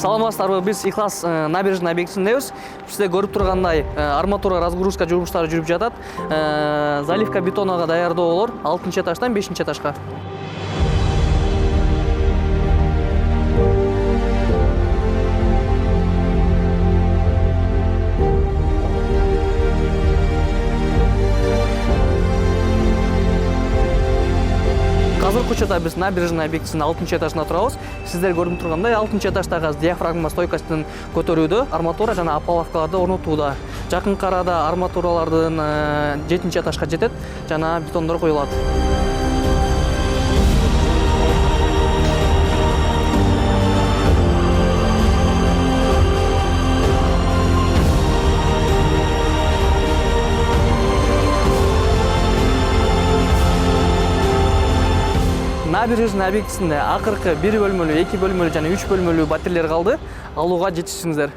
Саламатсыздарбы, биз Иклас набережный объектисиндебиз. Сизде көрүп тургандай арматура разгрузка жумуштары жүрүп жатат. Заливка бетонага даярдоолор 6-этаждан 5-этажга. Азыркы учурда биз набережный объектисинин 6-этажында турабыз. Сиздер көрүп тургандай 6-этаждагы диафрагма стойкасын көтөрүүдө арматура жана опаловкаларды орнотууда. Жакынкы арада арматуралардын 7-этажга жетет жана бетондор коюлат. Набережный объектисинде акыркы 1 бөлмөлүү, 2 бөлмөлүү жана 3 бөлмөлүү батирлер калды. Алууга жетишиңиздер.